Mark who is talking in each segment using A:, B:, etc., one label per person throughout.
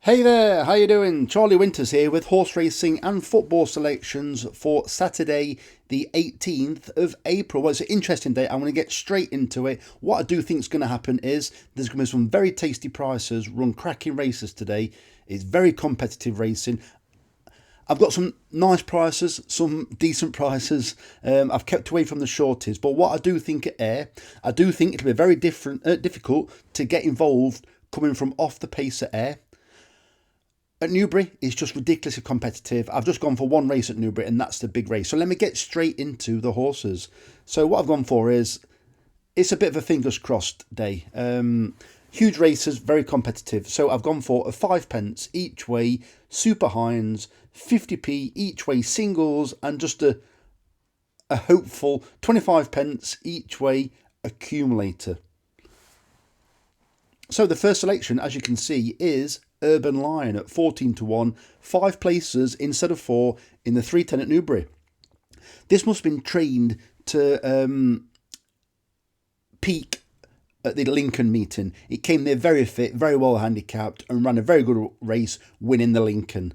A: Hey there, how you doing? Charlie Winters here with horse racing and football selections for Saturday the 18th of April. Well, it's an interesting day. I'm going to get straight into it. What I do think is going to happen is there's going to be some very tasty prices, run cracking races today. It's very competitive racing. I've got some nice prices, some decent prices. I've kept away from the shorties, but what I do think at Ayr, I do think it'll be very difficult to get involved coming from off the pace at Ayr. At Newbury, it's just ridiculously competitive. I've just gone for one race at Newbury, and that's the big race. So let me get straight into the horses. So what I've gone for is, it's a bit of a fingers crossed day. Huge races, very competitive. So I've gone for a 5p each way, Super Hinds, 50p each way singles, and just a hopeful 25p each way accumulator. So the first selection, as you can see, is Urban Lion at 14-1, 5 places instead of 4 in the 310 at Newbury. This must have been trained to peak at the Lincoln meeting. It came there very fit, very well handicapped, and ran a very good race, winning the Lincoln.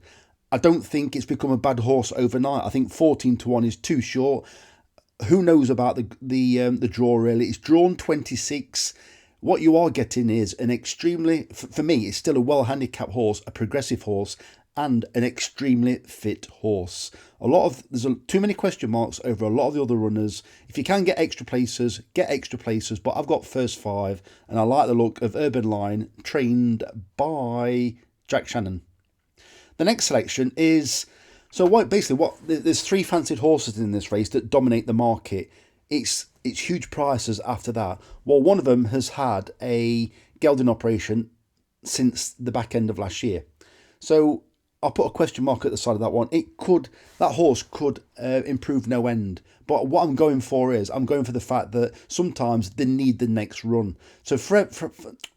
A: I don't think it's become a bad horse overnight. I think 14-1 is too short. Who knows about the draw really? It's drawn 26. What you are getting is an extremely, for me, it's still a well-handicapped horse, a progressive horse, and an extremely fit horse. There's too many question marks over a lot of the other runners. If you can get extra places, get extra places. But I've got first 5, and I like the look of Urban Lion, trained by Jack Shannon. The next selection is, there's 3 fancied horses in this race that dominate the market. It's huge prices after that. Well, one of them has had a gelding operation since the back end of last year. So I'll put a question mark at the side of that one. That horse could improve no end. But what I'm going for is, I'm going for the fact that sometimes they need the next run. So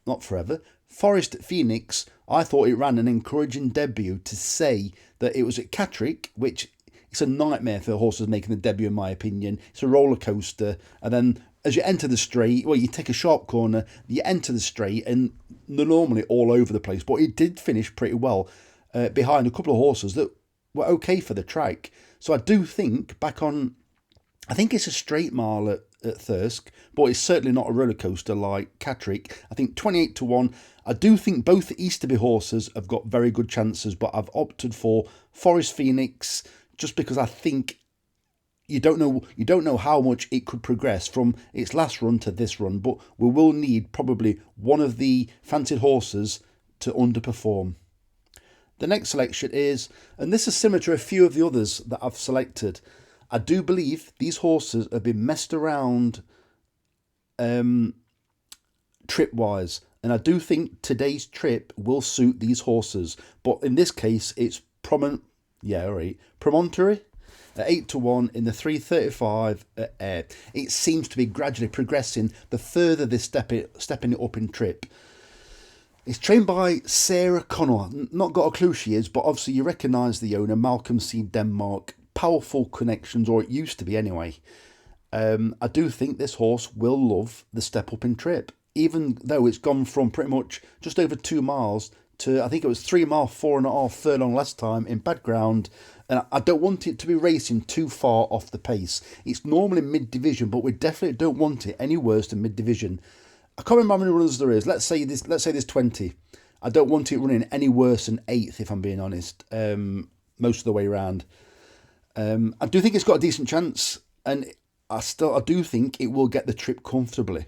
A: not forever, Forest Phoenix, I thought it ran an encouraging debut to say that it was at Catterick, which it's a nightmare for horses making the debut, in my opinion. It's a roller coaster. And then as you enter the straight, well, you take a sharp corner, you enter the straight, and they're normally all over the place. But it did finish pretty well behind a couple of horses that were okay for the track. So I do think I think it's a straight mile at Thirsk, but it's certainly not a roller coaster like Catterick. I think 28-1. I do think both Easterby horses have got very good chances, but I've opted for Forest Phoenix, just because I think you don't know how much it could progress from its last run to this run, but we will need probably one of the fancied horses to underperform. The next selection is, and this is similar to a few of the others that I've selected, I do believe these horses have been messed around trip-wise, and I do think today's trip will suit these horses, but in this case it's Promontory at 8-1 in the 335 at Ayr. It seems to be gradually progressing the further they're stepping it up in trip. It's trained by Sarah Connor. Not got a clue she is, but obviously you recognise the owner, Malcolm C. Denmark. Powerful connections, or it used to be anyway. I do think this horse will love the step up in trip, even though it's gone from pretty much just over 2 miles to, I think it was 3 miles, 4.5 furlong last time in bad ground. And I don't want it to be racing too far off the pace. It's normally mid-division, but we definitely don't want it any worse than mid-division. I can't remember how many runners there is. Let's say there's 20. I don't want it running any worse than 8th, if I'm being honest, most of the way around. I do think it's got a decent chance, and I do think it will get the trip comfortably.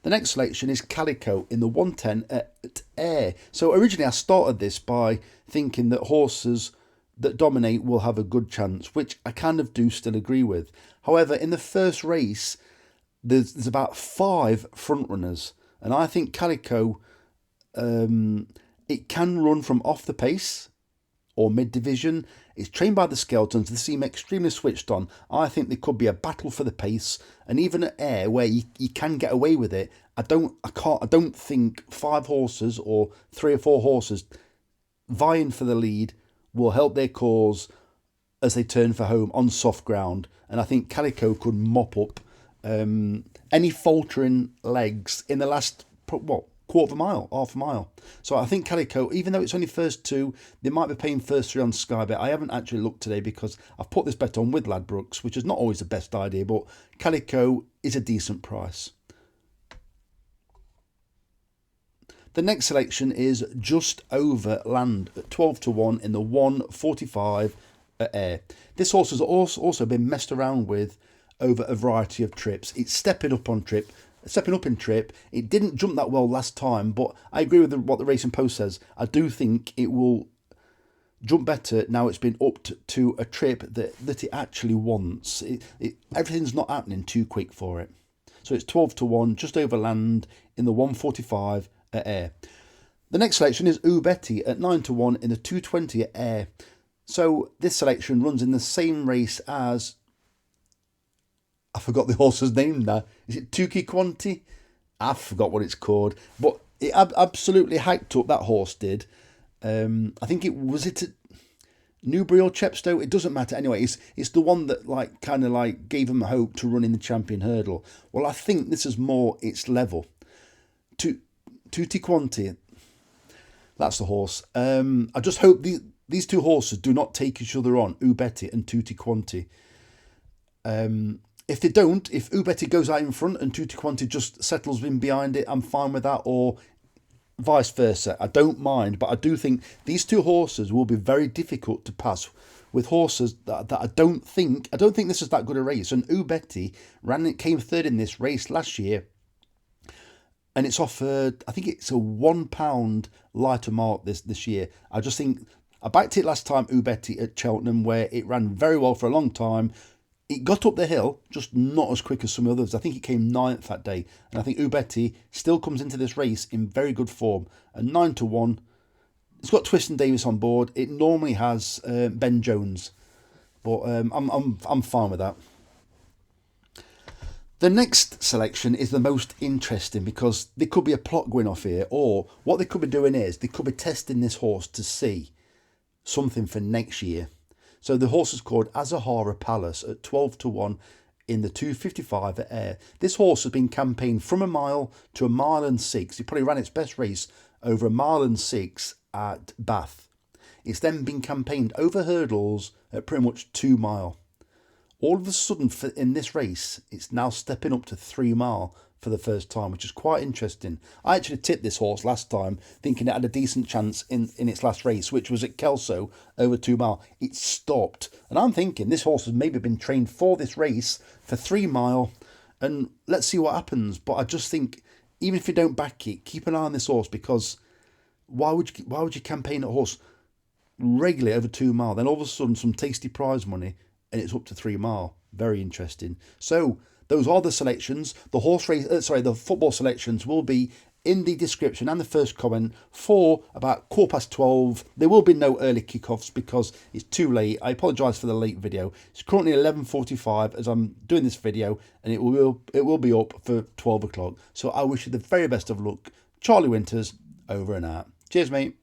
A: The next selection is Calico in the 110 at Ayr. So originally I started this by thinking that horses that dominate will have a good chance, which I kind of do still agree with. However, in the first race, there's about 5 front runners, and I think Calico, it can run from off the pace or mid-division. It's trained by the Skeletons. They seem extremely switched on. I think there could be a battle for the pace, and even at Ayr, where you can get away with it, I don't think 5 horses or 3 or 4 horses vying for the lead will help their cause as they turn for home on soft ground. And I think Calico could mop up any faltering legs in the last quarter of a mile, half a mile. So I think Calico, even though it's only first two, they might be paying first three on Sky Bet. I haven't actually looked today because I've put this bet on with Ladbrokes, which is not always the best idea, but Calico is a decent price. The next selection is Just Over Land at 12-1 in the 145 at Ayr. This horse has also been messed around with over a variety of trips. It's stepping up in trip. It didn't jump that well last time, but I agree with what the Racing Post says. I do think it will jump better now it's been upped to a trip that it actually wants. Everything's not happening too quick for it. So it's 12-1, Just Over Land in the 145 at Ayr. The next selection is Betty at 9-1 in the 220 at Ayr. So this selection runs in the same race as, I forgot the horse's name now. Is it Tuki Quanti? I forgot what it's called. But it absolutely hyped up, that horse did. I think it was at Newbury or Chepstow. It doesn't matter. Anyway, it's the one that kind of gave him hope to run in the Champion Hurdle. Well, I think this is more its level. Tutti Quanti, that's the horse. I just hope these two horses do not take each other on, Betty and Tutti Quanti. If they don't, if Betty goes out in front and Tutti Quanti just settles in behind it, I'm fine with that, or vice versa. I don't mind, but I do think these two horses will be very difficult to pass with horses that I don't think this is that good a race. And Betty came third in this race last year. And it's offered, I think it's a £1 lighter mark this year. I just think, I backed it last time, Betty at Cheltenham, where it ran very well for a long time. It got up the hill, just not as quick as some others. I think it came 9th that day. And I think Betty still comes into this race in very good form. And 9-1, it's got Twiston Davis on board. It normally has Ben Jones. But I'm fine with that. The next selection is the most interesting because there could be a plot going off here, or what they could be doing is they could be testing this horse to see something for next year. So the horse is called Azahara Palace at 12-1 in the 255 at Ayr. This horse has been campaigned from a mile to a mile and 6. It probably ran its best race over a mile and 6 at Bath. It's then been campaigned over hurdles at pretty much 2 mile. All of a sudden, in this race, it's now stepping up to 3 mile for the first time, which is quite interesting. I actually tipped this horse last time, thinking it had a decent chance in its last race, which was at Kelso, over 2 mile. It stopped. And I'm thinking this horse has maybe been trained for this race for 3 mile, and let's see what happens. But I just think, even if you don't back it, keep an eye on this horse, because why would you campaign a horse regularly over 2 mile? Then all of a sudden, some tasty prize money, and it's up to 3 mile. Very interesting. So those are the selections. The the football selections will be in the description and the first comment for about 12:15. There will be no early kickoffs because it's too late. I apologise for the late video. It's currently 11:45 as I'm doing this video, and it will be up for 12 o'clock. So I wish you the very best of luck. Charlie Winters, over and out. Cheers, mate.